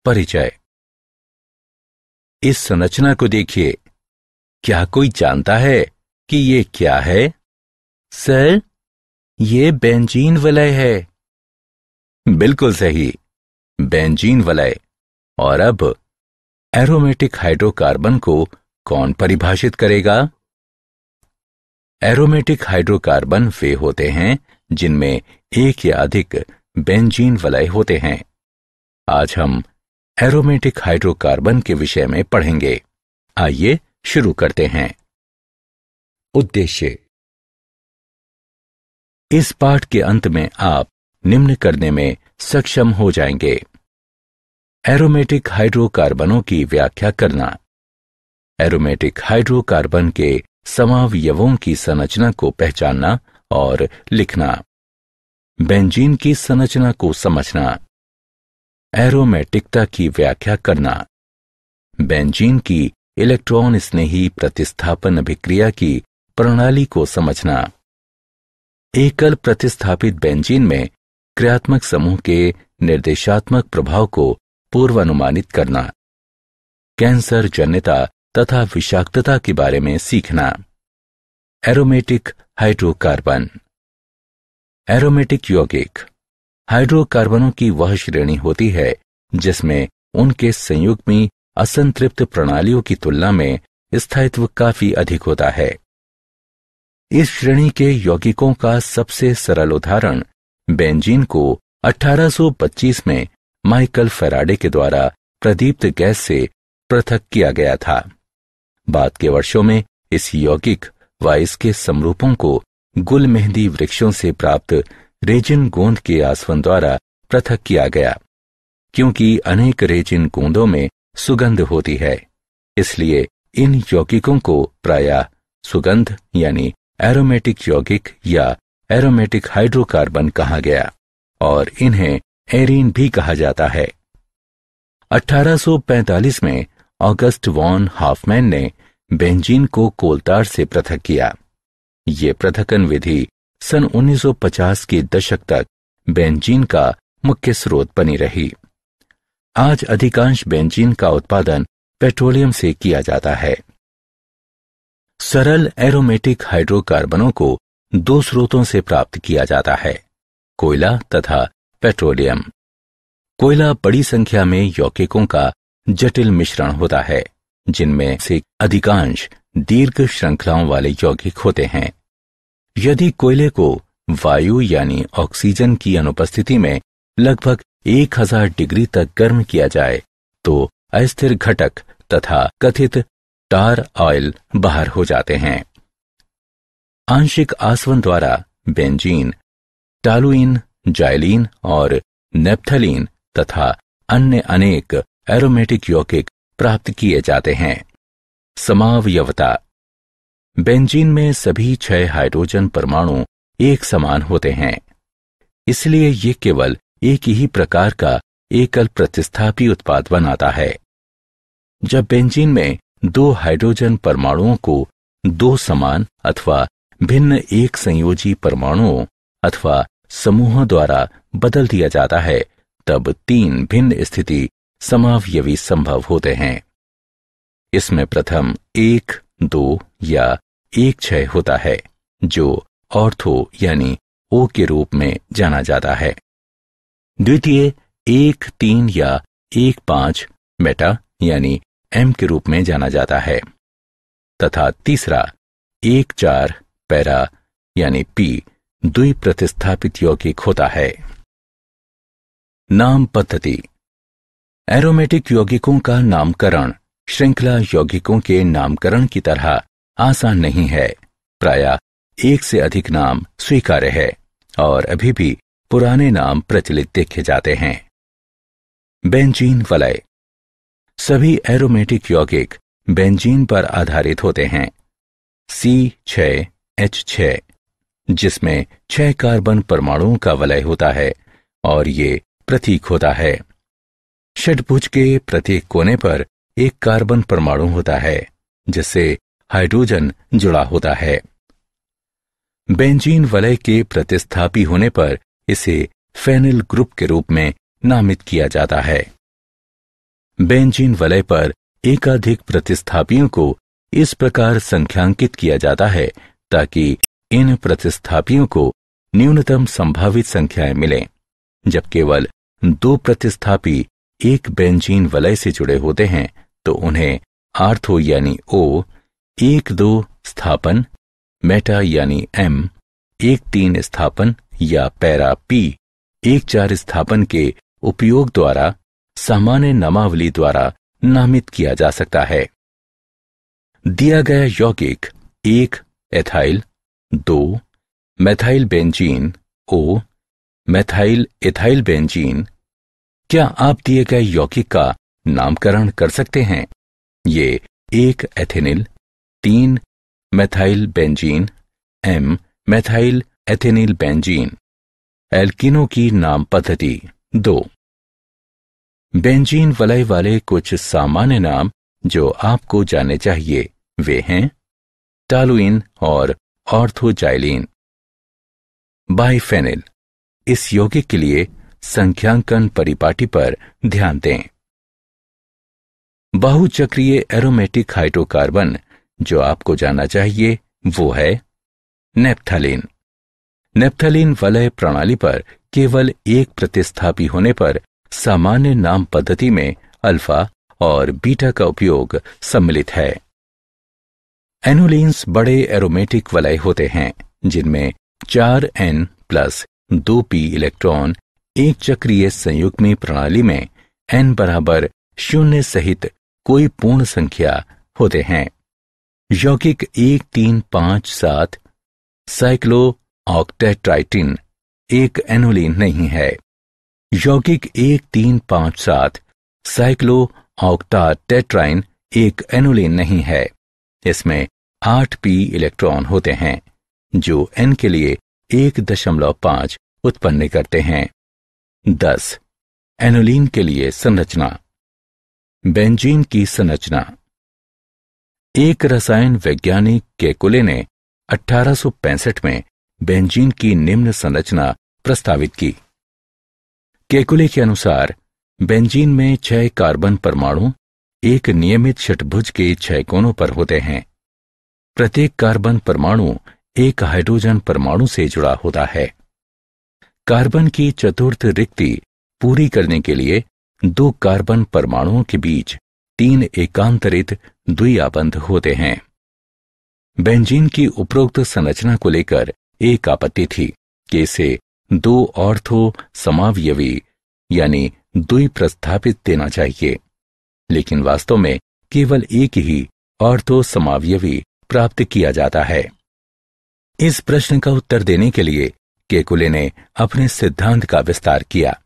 परिचय। इस संरचना को देखिए। क्या कोई जानता है कि ये क्या है? सर, ये बेंजीन वलय है। बिल्कुल सही, बेंजीन वलय। और अब एरोमेटिक हाइड्रोकार्बन को कौन परिभाषित करेगा? एरोमेटिक हाइड्रोकार्बन वे होते हैं जिनमें एक या अधिक बेंजीन वलय होते हैं। आज हम एरोमेटिक हाइड्रोकार्बन के विषय में पढ़ेंगे। आइए शुरू करते हैं। उद्देश्य। इस पाठ के अंत में आप निम्न करने में सक्षम हो जाएंगे। एरोमेटिक हाइड्रोकार्बनों की व्याख्या करना, एरोमेटिक हाइड्रोकार्बन के समावयवों की संरचना को पहचानना और लिखना, बेंजीन की संरचना को समझना, एरोमेटिकता की व्याख्या करना, बेंजीन की इलेक्ट्रॉन स्नेही प्रतिस्थापन अभिक्रिया की प्रणाली को समझना, एकल प्रतिस्थापित बेंजीन में क्रियात्मक समूह के निर्देशात्मक प्रभाव को पूर्वानुमानित करना, कैंसर जन्यता तथा विषाक्तता के बारे में सीखना। Aromatic hydrocarbon. एरोमेटिक यौगिक हाइड्रोकार्बनों की वह श्रेणी होती है जिसमें उनके संयुग्मी असंतृप्त प्रणालियों की तुलना में स्थायित्व काफी अधिक होता है। इस श्रेणी के यौगिकों का सबसे सरल उदाहरण बेंजीन को 1825 में माइकल फैराडे के द्वारा प्रदीप्त गैस से पृथक किया गया था। बाद के वर्षों में इस यौगिक व इसके समरूपों को गुल मेहंदी वृक्षों से प्राप्त रेजिन गोंद के आसवन द्वारा पृथक किया गया। क्योंकि अनेक रेजिन गोंदों में सुगंध होती है, इसलिए इन यौगिकों को प्रायः सुगंध यानी एरोमेटिक यौगिक या एरोमेटिक हाइड्रोकार्बन कहा गया और इन्हें एरीन भी कहा जाता है। 1845 में ऑगस्ट वॉन हाफमैन ने बेंजीन को कोलतार से पृथक किया। ये पृथक्कन विधि सन 1950 के दशक तक बेंजीन का मुख्य स्रोत बनी रही। आज अधिकांश बेंजीन का उत्पादन पेट्रोलियम से किया जाता है। सरल एरोमेटिक हाइड्रोकार्बनों को दो स्रोतों से प्राप्त किया जाता है, कोयला तथा पेट्रोलियम। कोयला बड़ी संख्या में यौगिकों का जटिल मिश्रण होता है, जिनमें से अधिकांश दीर्घ श्रृंखलाओं वाले यौगिक होते हैं। यदि कोयले को वायु यानी ऑक्सीजन की अनुपस्थिति में लगभग 1000 डिग्री तक गर्म किया जाए तो अस्थिर घटक तथा कथित टार ऑयल बाहर हो जाते हैं। आंशिक आसवन द्वारा बेंजीन, टालुइन, जाइलीन और नेप्थलीन तथा अन्य अनेक एरोमेटिक यौगिक प्राप्त किए जाते हैं। समावयवता। बेंजीन में सभी 6 हाइड्रोजन परमाणु एक समान होते हैं, इसलिए ये केवल एक ही प्रकार का एकल प्रतिस्थापी उत्पाद बनाता है। जब बेंजीन में 2 हाइड्रोजन परमाणुओं को 2 समान अथवा भिन्न एक संयोजी परमाणुओं अथवा समूहों द्वारा बदल दिया जाता है, तब 3 भिन्न स्थिति समावयवी संभव होते हैं। इसमें प्रथम 1, 2 या 1, 6 होता है, जो ऑर्थो यानी O के रूप में जाना जाता है। द्वितीय 1, 3 या 1, 5 मेटा यानी M के रूप में जाना जाता है तथा तीसरा 1, 4 पैरा यानी P द्विप्रतिस्थापित यौगिक होता है। नाम पद्धति। एरोमेटिक यौगिकों का नामकरण श्रृंखला यौगिकों के नामकरण की तरह आसान नहीं है। प्रायः एक से अधिक नाम स्वीकार्य है और अभी भी पुराने नाम प्रचलित देखे जाते हैं। बेंजीन वलय। सभी एरोमेटिक यौगिक बेंजीन पर आधारित होते हैं। C6H6 जिसमें 6 कार्बन परमाणुओं का वलय होता है और ये प्रतीक होता है। षट्भुज के प्रत्येक कोने पर एक कार्बन परमाणु होता है जिससे हाइड्रोजन जुड़ा होता है। बेंजीन वलय के प्रतिस्थापी होने पर इसे फेनिल ग्रुप के रूप में नामित किया जाता है। बेंजीन वलय पर एकाधिक प्रतिस्थापियों को इस प्रकार संख्यांकित किया जाता है ताकि इन प्रतिस्थापियों को न्यूनतम संभावित संख्याएं मिलें। जब केवल 2 प्रतिस्थापी एक बेंजीन वलय से जुड़े होते हैं तो उन्हें आर्थो यानी O, 1-2 स्थापन, मेटा यानी M, 1-3 स्थापन या पैरा P, 1-4 स्थापन के उपयोग द्वारा सामान्य नामावली द्वारा नामित किया जा सकता है। दिया गया यौगिक 1 ethyl, 2 methyl benzene O, methyl ethyl benzene. क्या आप दिए गए यौगिक का नामकरण कर सकते हैं? ये 1 ethenyl, 3 methyl benzene, M methyl ethenyl benzene. एल्किनों की नाम पद्धति 2। बेंजीन वलय वाले कुछ सामान्य नाम जो आपको जानने चाहिए वे हैं टॉलुइन और ऑर्थोजाइलिन। बाइफेनिल। इस यौगिक के लिए संख्यांकन परिपाटी पर ध्यान दें। बहुचक्रीय एरोमेटिक हाइड्रोकार्बन जो आपको जानना चाहिए वो है नेप्थलीन। नेप्थलीन वलय प्रणाली पर केवल एक प्रतिस्थापी होने पर सामान्य नाम पद्धति में अल्फा और बीटा का उपयोग सम्मिलित है। एनोलिन्स बड़े एरोमेटिक वलय होते हैं जिनमें 4n+2p इलेक्ट्रॉन एक चक्रीय संयुग्मी प्रणाली में n बराबर 0 सहित कोई पूर्ण संख्या होते हैं। यौगिक 1,3,5,7 साइक्लो ऑक्टेट्राइटिन एक एनोलिन नहीं है। यौगिक 1,3,5,7 साइक्लो ऑक्टाटेट्राइन एक एनोलिन नहीं है। इसमें 8p इलेक्ट्रॉन होते हैं जो n के लिए 1.5 उत्पन्न करते हैं। 10 एनोलिन के लिए संरचना। बेंजीन की संरचना। एक रसायन वैज्ञानिक केकुले ने 1865 में बेंजीन की निम्न संरचना प्रस्तावित की। केकुले के अनुसार बेंजीन में 6 कार्बन परमाणु एक नियमित षटभुज के 6 कोनों पर होते हैं। प्रत्येक कार्बन परमाणु एक हाइड्रोजन परमाणु से जुड़ा होता है। कार्बन की चतुर्थ रिक्ति पूरी करने के लिए 2 कार्बन परमाणुओं के बीच 3 एकांतरित द्विआबंध होते हैं। बेंजीन की उपरोक्त संरचना को लेकर एक आपत्ति थी कि इसे 2 ऑर्थो समावयवी यानी द्विप्रस्थापित देना चाहिए, लेकिन वास्तव में केवल एक ही ऑर्थो समावयवी प्राप्त किया जाता है। इस प्रश्न का उत्तर देने के लिए केकुले ने अपने सिद्धांत का विस्तार किया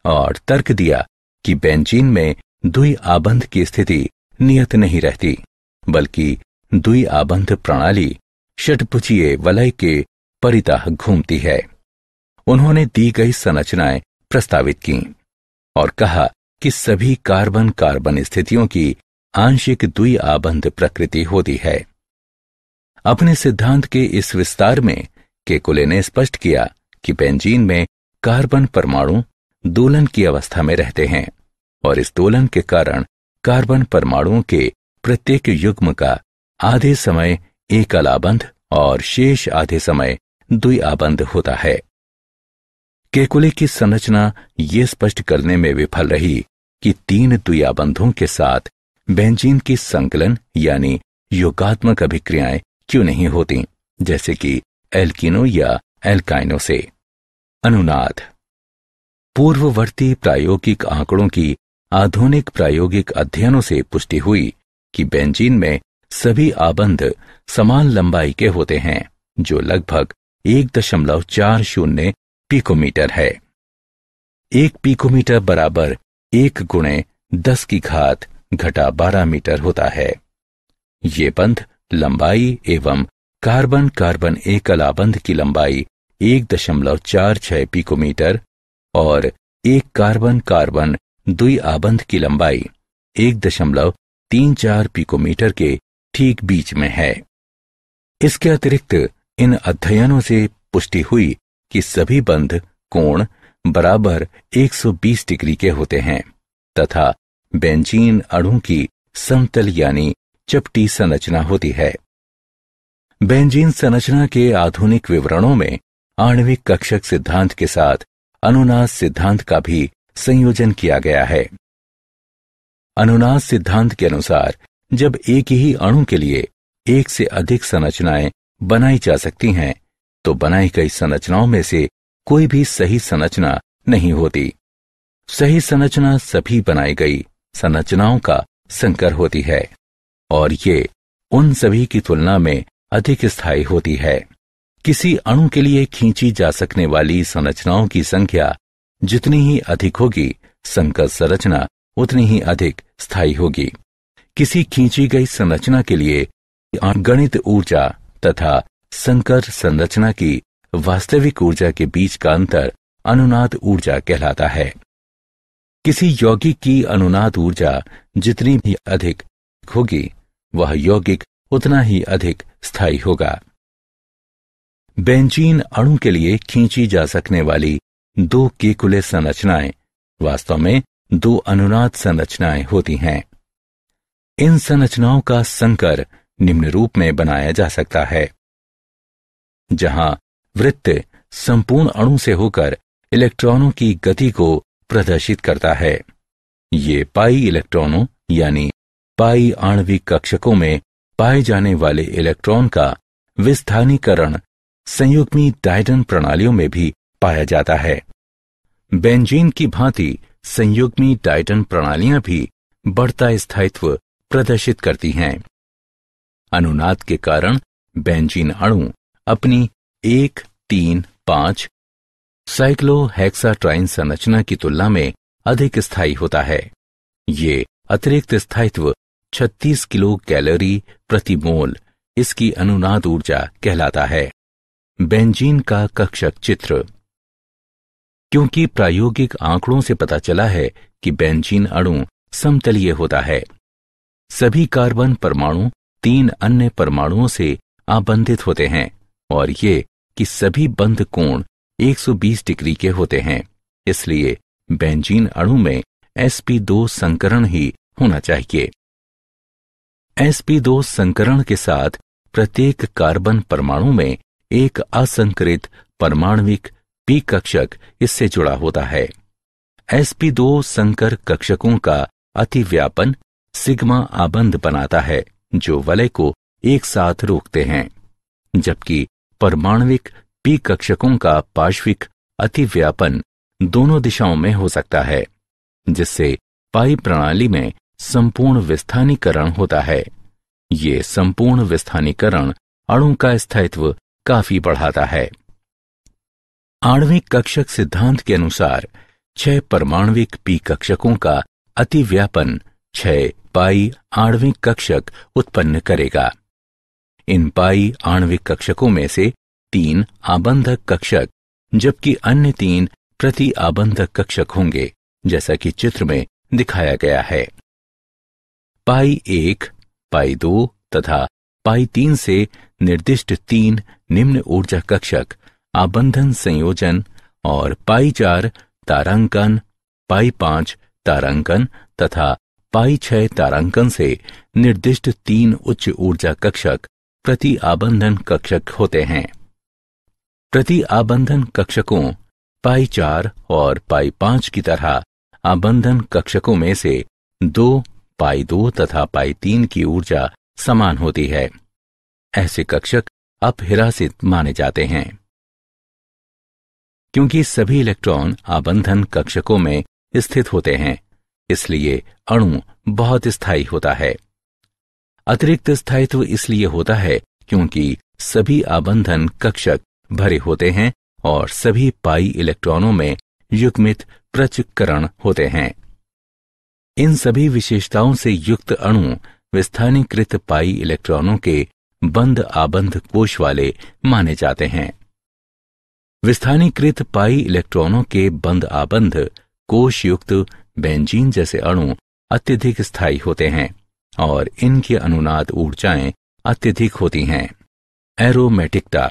और तर्क दिया कि बेंजीन में द्विआबंध की स्थिति नियत नहीं रहती, बल्कि द्विआबंध प्रणाली षटभुजीय वलय के परितः घूमती है। उन्होंने दी गई संरचनाएं प्रस्तावित की और कहा कि सभी कार्बन कार्बन स्थितियों की आंशिक द्विआबंध प्रकृति होती है। अपने सिद्धांत के इस विस्तार में केकुले ने स्पष्ट किया कि बेंजीन में कार्बन परमाणु दोलन की अवस्था में रहते हैं और इस दोलन के कारण कार्बन परमाणुओं के प्रत्येक युग्म का आधे समय एकलाबंध और शेष आधे समय द्विआबंध होता है। केकुले की संरचना ये स्पष्ट करने में विफल रही कि 3 द्विआबंधों के साथ बेंजीन की संकलन यानी योगात्मक अभिक्रियाएं क्यों नहीं होती, जैसे कि एल्किनो या एल्काइनो से। अनुनाद। पूर्ववर्ती प्रायोगिक आंकड़ों की आधुनिक प्रायोगिक अध्ययनों से पुष्टि हुई कि बेंजीन में सभी आबंध समान लंबाई के होते हैं, जो लगभग 1.40 पिकोमीटर है। 1 पिकोमीटर बराबर 1 × 10⁻12 मीटर होता है। ये बंध लंबाई एवं कार्बन कार्बन एकलाबंध की लंबाई 1.46 पिकोमीटर और एक कार्बन कार्बन द्विआबंध की लंबाई 1.34 पिकोमीटर के ठीक बीच में है। इसके अतिरिक्त इन अध्ययनों से पुष्टि हुई कि सभी बंध कोण बराबर 120 डिग्री के होते हैं तथा बेंजीन अणु की समतल यानी चपटी संरचना होती है। बेंजीन संरचना के आधुनिक विवरणों में आणविक कक्षक सिद्धांत के साथ अनुनाद सिद्धांत का भी संयोजन किया गया है। अनुनाद सिद्धांत के अनुसार जब एक ही अणु के लिए एक से अधिक संरचनाएं बनाई जा सकती हैं, तो बनाई गई संरचनाओं में से कोई भी सही संरचना नहीं होती। सही संरचना सभी बनाई गई संरचनाओं का संकर होती है और ये उन सभी की तुलना में अधिक स्थायी होती है। किसी अणु के लिए खींची जा सकने वाली संरचनाओं की संख्या जितनी ही अधिक होगी, संकर संरचना उतनी ही अधिक स्थायी होगी। किसी खींची गई संरचना के लिए गणित ऊर्जा तथा संकर संरचना की वास्तविक ऊर्जा के बीच का अंतर अनुनाद ऊर्जा कहलाता है। किसी यौगिक की अनुनाद ऊर्जा जितनी भी अधिक होगी, वह यौगिक उतना ही अधिक स्थायी होगा। बेंजीन अणु के लिए खींची जा सकने वाली दो केकुले संरचनाएं वास्तव में दो अनुनाद संरचनाएं होती हैं। इन संरचनाओं का संकर निम्न रूप में बनाया जा सकता है, जहां वृत्त संपूर्ण अणु से होकर इलेक्ट्रॉनों की गति को प्रदर्शित करता है। ये पाई इलेक्ट्रॉनों यानी पाई आणविक कक्षकों में पाए जाने वाले इलेक्ट्रॉन का विस्थानीकरण संयुग्मी डायटन प्रणालियों में भी पाया जाता है। बेंजीन की भांति संयुग्मी डायटन प्रणालियां भी बढ़ता स्थायित्व प्रदर्शित करती हैं। अनुनाद के कारण बेंजीन अणु अपनी 1,3,5 साइक्लोहेक्साट्राइन संरचना की तुलना में अधिक स्थायी होता है। ये अतिरिक्त स्थायित्व 36 किलो कैलोरी प्रति मोल इसकी अनुनाद ऊर्जा कहलाता है। बेंजीन का कक्षक चित्र। क्योंकि प्रायोगिक आंकड़ों से पता चला है कि बेंजीन अणु समतलीय होता है, सभी कार्बन परमाणु 3 अन्य परमाणुओं से आबंधित होते हैं और ये कि सभी बंध कोण 120 डिग्री के होते हैं, इसलिए बेंजीन अणु में sp2 संकरण ही होना चाहिए। sp2 संकरण के साथ प्रत्येक कार्बन परमाणु में एक असंकरित परमाणविक p कक्षक इससे जुड़ा होता है। sp2 संकर कक्षकों का अतिव्यापन सिग्मा आबंध बनाता है, जो वलय को एक साथ रोकते हैं, जबकि परमाणविक p कक्षकों का पार्श्विक अतिव्यापन दोनों दिशाओं में हो सकता है, जिससे पाई प्रणाली में संपूर्ण विस्थानीकरण होता है। ये संपूर्ण विस्थानीकरण अणु का स्थायित्व काफी बढ़ाता है। आणविक कक्षक सिद्धांत के अनुसार 6 परमाणविक p कक्षकों का अतिव्यापन 6 पाई आणविक कक्षक उत्पन्न करेगा। इन पाई आणविक कक्षकों में से 3 आबंधक कक्षक जबकि अन्य 3 प्रति आबंधक कक्षक होंगे, जैसा कि चित्र में दिखाया गया है। पाई 1, पाई 2 तथा पाई 3 से निर्दिष्ट 3 निम्न ऊर्जा कक्षक आबंधन संयोजन और पाई 4 तारांकन, पाई 5 तारांकन तथा पाई 6 तारांकन से निर्दिष्ट 3 उच्च ऊर्जा कक्षक प्रति आबंधन कक्षक होते हैं। प्रति आबंधन कक्षकों पाई 4 और पाई 5 की तरह आबंधन कक्षकों में से 2 पाई 2 तथा पाई 3 की ऊर्जा समान होती है। ऐसे कक्षक अपहिरासित माने जाते हैं। क्योंकि सभी इलेक्ट्रॉन आबंधन कक्षकों में स्थित होते हैं, इसलिए अणु बहुत स्थायी होता है। अतिरिक्त स्थायित्व इसलिए होता है क्योंकि सभी आबंधन कक्षक भरे होते हैं और सभी पाई इलेक्ट्रॉनों में युग्मित पृथक्करण होते हैं। इन सभी विशेषताओं से युक्त अणु विस्थानीकृत पाई इलेक्ट्रॉनों के बंद आबंध कोश वाले माने जाते हैं। विस्थानीकृत पाई इलेक्ट्रॉनों के बंद आबंध कोश युक्त बेंजीन जैसे अणु अत्यधिक स्थायी होते हैं और इनकी अनुनाद ऊर्जाएं अत्यधिक होती हैं। एरोमेटिकता।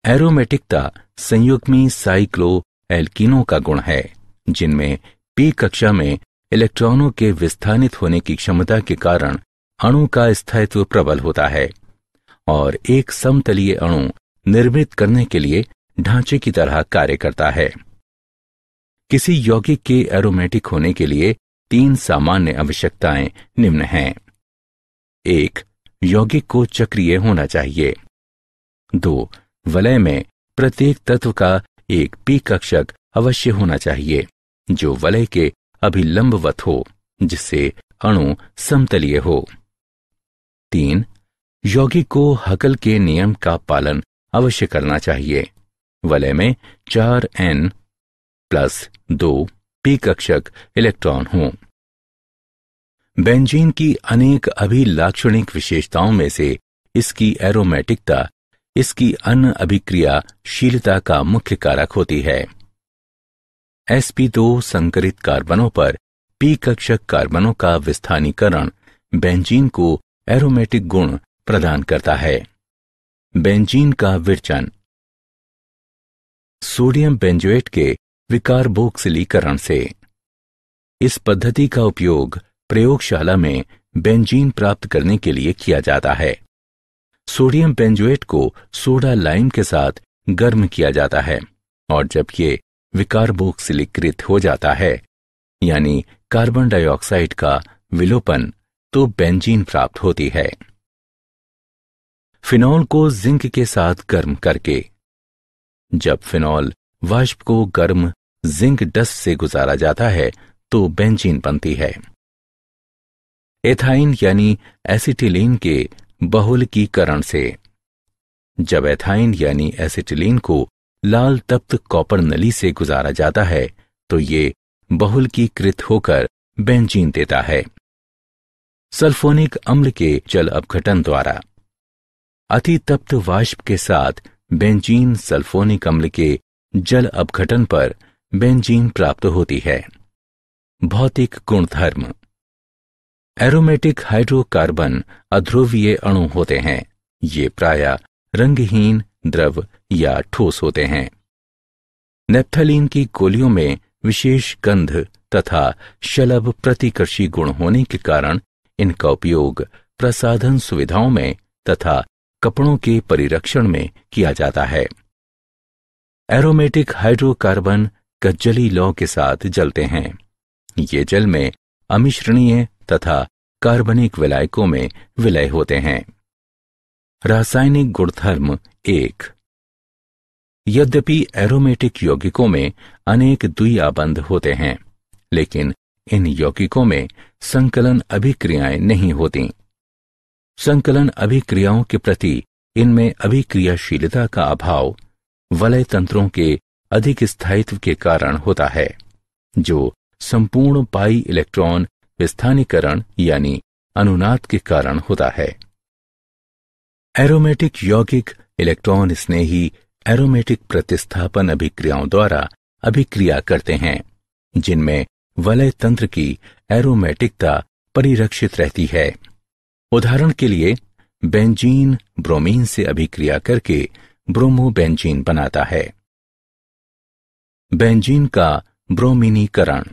एरोमेटिकता संयुग्मी साइक्लो एल्कीनों का गुण है, जिनमें p कक्षा में इलेक्ट्रॉनों के विस्थानित होने की क्षमता के कारण अणु का स्थायित्व प्रबल होता है और एक समतलीय अणु निर्मित करने के लिए ढांचे की तरह कार्य करता है। किसी यौगिक के एरोमेटिक होने के लिए 3 सामान्य आवश्यकताएं निम्न हैं। 1. यौगिक को चक्रीय होना चाहिए। 2. वलय में प्रत्येक तत्व का एक पी कक्षक अवश्य होना चाहिए जो वलय के अभिलंबवत हो, जिससे अणु समतलीय हो। 3. यौगिक को हकल के नियम का पालन अवश्य करना चाहिए। वलय में 4n+2 पी कक्षक इलेक्ट्रॉन हों। बेंजीन की अनेक अभिलाक्षणिक विशेषताओं में से इसकी एरोमेटिकता इसकी अन्य अभिक्रियाशीलता का मुख्य कारक होती है। sp2 संकरित कार्बनों पर पी कक्षक कार्बनों का विस्थानीकरण बेंजीन को एरोमेटिक गुण प्रदान करता है। बेंजीन का विरचन सोडियम बेंजोएट के विकार्बोक्सिलीकरण से। इस पद्धति का उपयोग प्रयोगशाला में बेंजीन प्राप्त करने के लिए किया जाता है। सोडियम बेंजोएट को सोडा लाइम के साथ गर्म किया जाता है और जब ये विकार्बोक्सिलीकृत हो जाता है यानी कार्बन डाइऑक्साइड का विलोपन, तो बेंजीन प्राप्त होती है। फिनॉल को जिंक के साथ गर्म करके। जब फिनॉल वाष्प को गर्म जिंक डस्ट से गुजारा जाता है तो बेंजीन बनती है। एथाइन यानी एसिटिलीन के बहुलकीकरण से। जब एथाइन यानी एसिटिलीन को लाल तप्त कॉपर नली से गुजारा जाता है तो ये बहुलकीकृत होकर बेंजीन देता है। सल्फोनिक अम्ल के जल अपघटन द्वारा। अति तप्त वाष्प के साथ बेंजीन सल्फोनिक अम्ल के जल अपघटन पर बेंजीन प्राप्त होती है। भौतिक गुणधर्म। एरोमेटिक हाइड्रोकार्बन अध्रुवीय अणु होते हैं। ये प्रायः रंगहीन, द्रव या ठोस होते हैं। नेप्थलीन की गोलियों में विशेष गंध तथा शलभ प्रतिकर्षी गुण होने के कारण इनका उपयोग प्रसाधन सुविधाओं में तथा कपड़ों के परिरक्षण में किया जाता है। एरोमेटिक हाइड्रोकार्बन कज्जली लौ के साथ जलते हैं। ये जल में अमिश्रणीय तथा कार्बनिक विलायकों में विलय होते हैं। रासायनिक गुणधर्म 1। यद्यपि एरोमेटिक यौगिकों में अनेक द्विआबंध होते हैं, लेकिन इन यौगिकों में संकलन अभिक्रियाएं नहीं होती। संकलन अभिक्रियाओं के प्रति इनमें अभिक्रियाशीलता का अभाव वलय तंत्रों के अधिक स्थायित्व के कारण होता है, जो संपूर्ण पाई इलेक्ट्रॉन विस्थानीकरण यानी अनुनाद के कारण होता है। एरोमेटिक यौगिक इलेक्ट्रॉन स्नेही एरोमेटिक प्रतिस्थापन अभिक्रियाओं द्वारा अभिक्रिया करते हैं, जिनमें वलय तंत्र की एरोमेटिकता परिरक्षित रहती है। उदाहरण के लिए बेंजीन ब्रोमीन से अभिक्रिया करके ब्रोमोबेंजीन बनाता है। बेंजीन का ब्रोमीनीकरण।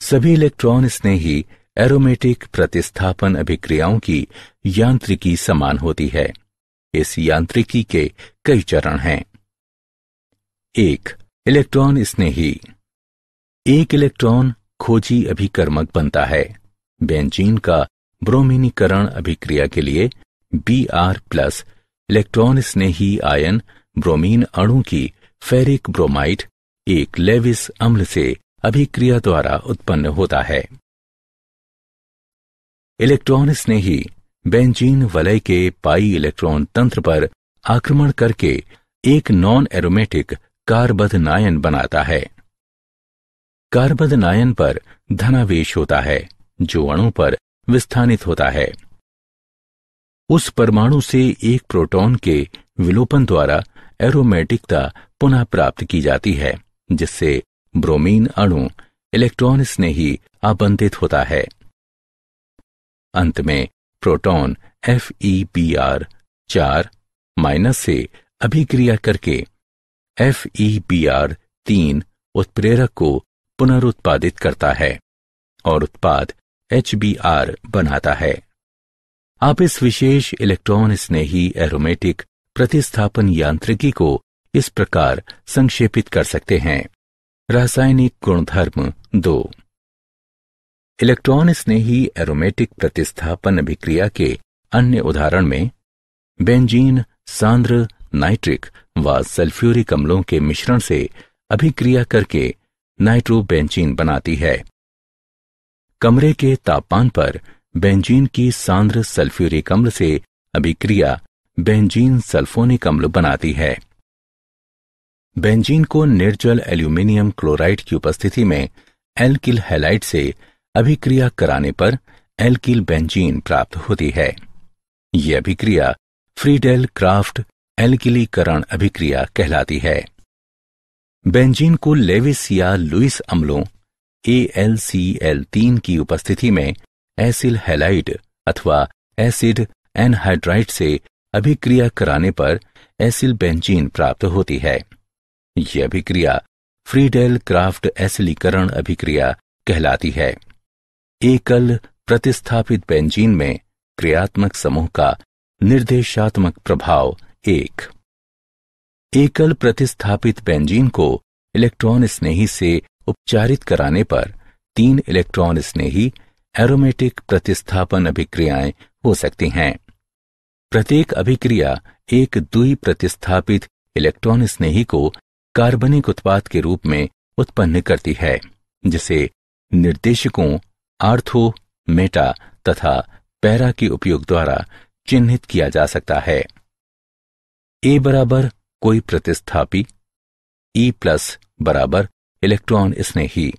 सभी इलेक्ट्रॉन स्नेही एरोमेटिक प्रतिस्थापन अभिक्रियाओं की यांत्रिकी समान होती है। इस यांत्रिकी के कई चरण हैं। 1. इलेक्ट्रॉन स्नेही। एक इलेक्ट्रॉन खोजी अभिकर्मक बनता है। बेंजीन का ब्रोमीनीकरण अभिक्रिया के लिए Br+ इलेक्ट्रॉन स्नेही आयन ब्रोमीन अणु की फेरिक ब्रोमाइड एक लेविस अम्ल से अभिक्रिया द्वारा उत्पन्न होता है। इलेक्ट्रॉन स्नेही बेंजीन वलय के पाई इलेक्ट्रॉन तंत्र पर आक्रमण करके एक नॉन एरोमेटिक कार्बधनायन बनाता है। कार्बधनायन पर धनावेश होता है जो अणु पर विस्थानित होता है। उस परमाणु से एक प्रोटॉन के विलोपन द्वारा एरोमेटिकता पुनः प्राप्त की जाती है, जिससे ब्रोमीन अणु इलेक्ट्रॉन स्नेही आबंधित होता है। अंत में प्रोटॉन FeBr4- से अभिक्रिया करके FeBr3 उत्प्रेरक को पुनरुत्पादित करता है। और उत्पाद HBr बनाता है। आप इस विशेष इलेक्ट्रॉन स्नेही एरोमेटिक प्रतिस्थापन यांत्रिकी को इस प्रकार संक्षेपित कर सकते हैं। रासायनिक गुणधर्म 2। इलेक्ट्रॉन स्नेही एरोमेटिक प्रतिस्थापन अभिक्रिया के अन्य उदाहरण में बेंजीन सांद्र नाइट्रिक व सल्फ्यूरिक अम्लों के मिश्रण से अभिक्रिया करके नाइट्रोबेंजीन बनाती है। कमरे के तापमान पर बेंजीन की सांद्र सल्फ्यूरिक अम्ल से अभिक्रिया बेंजीन सल्फोनिक अम्ल बनाती है। बेंजीन को निर्जल एल्यूमिनियम क्लोराइड की उपस्थिति में एल्किल हैलाइड से अभिक्रिया कराने पर एल्किल बेंजीन प्राप्त होती है। यह अभिक्रिया फ्रीडेल क्राफ्ट एल्किलीकरण अभिक्रिया कहलाती है। बेंजीन को लेविस या लुईस अम्लों AlCl3 की उपस्थिति में एसिल हैलाइड अथवा एसिड एनहाइड्राइड से अभिक्रिया कराने पर एसिल बेंजीन प्राप्त होती है। यह अभिक्रिया फ्रीडेल क्राफ्ट एसिलीकरण अभिक्रिया कहलाती है। एकल प्रतिस्थापित बेंजीन में क्रियात्मक समूह का निर्देशात्मक प्रभाव 1। एकल प्रतिस्थापित बेंजीन को इलेक्ट्रॉन स्नेही से उपचारित कराने पर 3 इलेक्ट्रॉन स्नेही एरोमेटिक प्रतिस्थापन अभिक्रियाएं हो सकती हैं। प्रत्येक अभिक्रिया एक द्वि प्रतिस्थापित इलेक्ट्रॉन स्नेही को कार्बनिक उत्पाद के रूप में उत्पन्न करती है, जिसे निर्देशकों आर्थो, मेटा तथा पैरा के उपयोग द्वारा चिन्हित किया जा सकता है। A बराबर कोई प्रतिस्थापी, E प्लस बराबर इलेक्ट्रॉन स्नेही।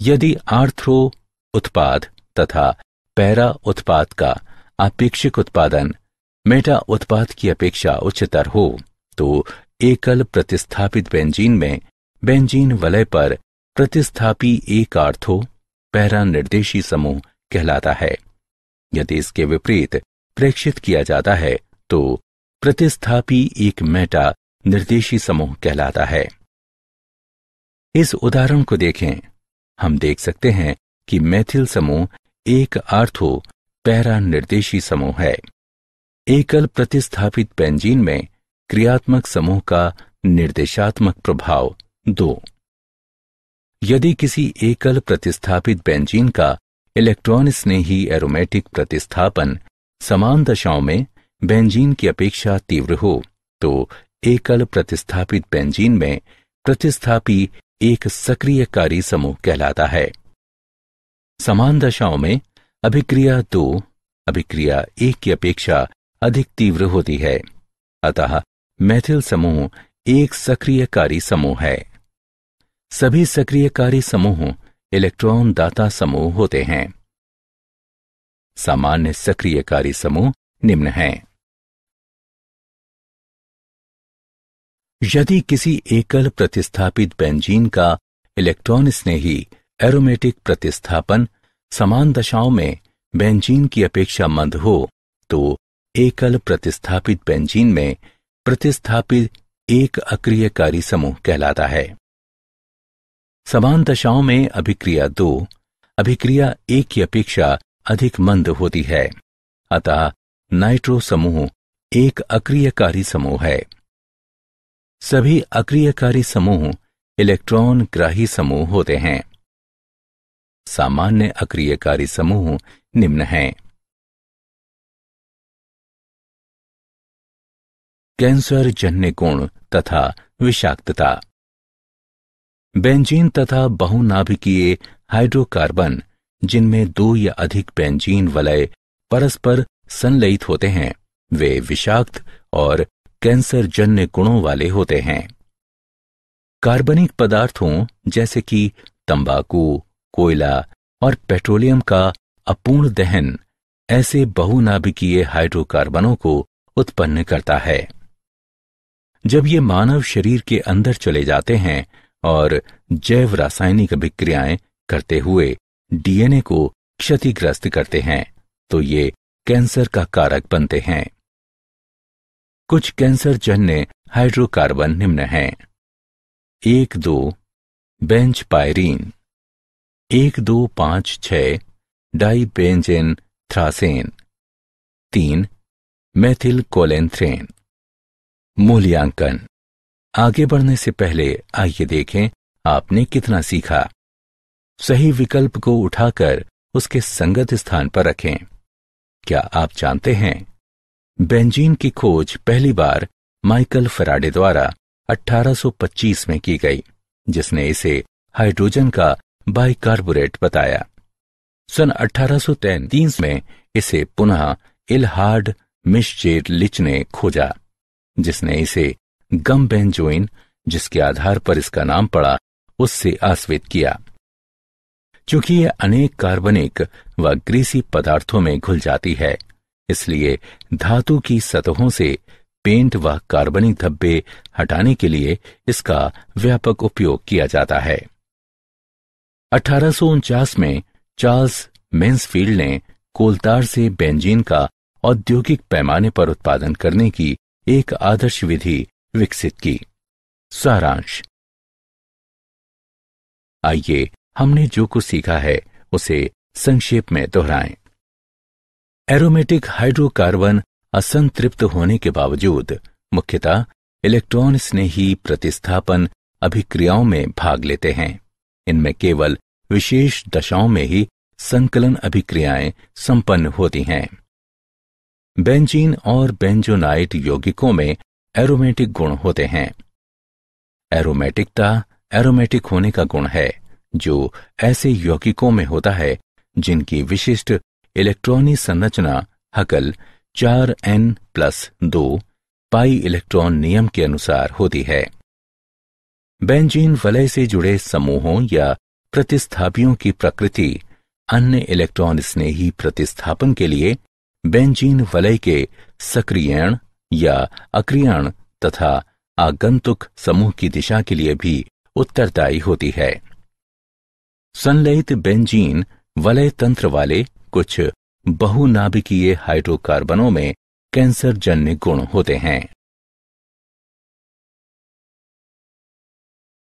यदि आर्थ्रो उत्पाद तथा पैरा उत्पाद का आपेक्षिक उत्पादन मेटा उत्पाद की अपेक्षा उच्चतर हो तो एकल प्रतिस्थापित बेंजीन में बेंजीन वलय पर प्रतिस्थापी एक आर्थो पैरा निर्देशी समूह कहलाता है। यदि इसके विपरीत प्रेक्षित किया जाता है तो प्रतिस्थापी एक मेटा निर्देशी समूह कहलाता है। इस उदाहरण को देखें। हम देख सकते हैं कि मेथिल समूह एक आर्थो पैरा निर्देशी समूह है। एकल प्रतिस्थापित बेंजीन में क्रियात्मक समूह का निर्देशात्मक प्रभाव 2। यदि किसी एकल प्रतिस्थापित बेंजीन का इलेक्ट्रॉन स्नेही एरोमेटिक प्रतिस्थापन समान दशाओं में बेंजीन की अपेक्षा तीव्र हो तो एकल प्रतिस्थापित बेंजीन में प्रतिस्थापी एक सक्रियकारी समूह कहलाता है। समान दशाओं में अभिक्रिया 2 अभिक्रिया 1 की अपेक्षा अधिक तीव्र होती है, अतः मेथिल समूह एक सक्रियकारी समूह है। सभी सक्रियकारी समूह इलेक्ट्रॉन दाता समूह होते हैं। सामान्य सक्रियकारी समूह निम्न हैं। यदि किसी एकल प्रतिस्थापित बेंजीन का इलेक्ट्रॉन स्नेही एरोमेटिक प्रतिस्थापन समान दशाओं में बेंजीन की अपेक्षा मंद हो तो एकल प्रतिस्थापित बेंजीन में प्रतिस्थापित एक अक्रियकारी समूह कहलाता है। समान दशाओं में अभिक्रिया 2 अभिक्रिया 1 की अपेक्षा अधिक मंद होती है, अतः नाइट्रो समूह एक अक्रियकारी समूह है। सभी अक्रियकारी समूह इलेक्ट्रॉन ग्राही समूह होते हैं। सामान्य अक्रियकारी समूह निम्न हैं। कैंसर जन्य गुण तथा विषाक्तता। बेंजीन तथा बहुनाभिकीय हाइड्रोकार्बन जिनमें 2 या अधिक बेंजीन वलय परस्पर संलयित होते हैं वे विषाक्त और कैंसर जन्य गुणों वाले होते हैं। कार्बनिक पदार्थों जैसे कि तंबाकू, कोयला और पेट्रोलियम का अपूर्ण दहन ऐसे बहुनाभिकीय हाइड्रोकार्बनों को उत्पन्न करता है। जब ये मानव शरीर के अंदर चले जाते हैं और जैव रासायनिक अभिक्रियाएं करते हुए डीएनए को क्षतिग्रस्त करते हैं तो ये कैंसर का कारक बनते हैं। कुछ कैंसर जन्य हाइड्रोकार्बन निम्न हैं। 1-2 बेंच पायरीन, 1256 डाइबेंजेन थ्रासेन। 3 मेथिल कोलेंथ्रेन। मूल्यांकन। आगे बढ़ने से पहले आइए देखें आपने कितना सीखा। सही विकल्प को उठाकर उसके संगत स्थान पर रखें। क्या आप जानते हैं बेंजीन की खोज पहली बार माइकल फैराडे द्वारा 1825 में की गई, जिसने इसे हाइड्रोजन का बाइकार्बोरेट बताया। सन 1833 में इसे पुनः इलहार्ड मिशजेरलिच ने खोजा, जिसने इसे गम बेंजोइन, जिसके आधार पर इसका नाम पड़ा, उससे आश्रित किया। चूंकि यह अनेक कार्बनिक व ग्रीसी पदार्थों में घुल जाती है, इसलिए धातु की सतहों से पेंट व कार्बनिक धब्बे हटाने के लिए इसका व्यापक उपयोग किया जाता है। 1849 में चार्ल्स मेंसफील्ड ने कोलतार से बेंजीन का औद्योगिक पैमाने पर उत्पादन करने की एक आदर्श विधि विकसित की। सारांश। आइए हमने जो कुछ सीखा है उसे संक्षेप में दोहराएं। एरोमेटिक हाइड्रोकार्बन असंतृप्त होने के बावजूद मुख्यतः इलेक्ट्रॉन स्नेही प्रतिस्थापन अभिक्रियाओं में भाग लेते हैं। इनमें केवल विशेष दशाओं में ही संकलन अभिक्रियाएं संपन्न होती हैं। बेंजीन और बेंजोनाइट यौगिकों में एरोमेटिक गुण होते हैं। एरोमेटिकता एरोमेटिक होने का गुण है जो ऐसे यौगिकों में होता है जिनकी विशिष्ट इलेक्ट्रॉनी संरचना हकल 4n+2 पाई इलेक्ट्रॉन नियम के अनुसार होती है। बेंजीन वलय से जुड़े समूहों या प्रतिस्थापियों की प्रकृति अन्य इलेक्ट्रॉन स्नेही प्रतिस्थापन के लिए बेंजीन वलय के सक्रियण या अक्रियण तथा आगंतुक समूह की दिशा के लिए भी उत्तरदायी होती है। संलयित बेंजीन वलय तंत्र वाले कुछ बहुनाभिकीय हाइड्रोकार्बनों में कैंसर जन्य गुण होते हैं।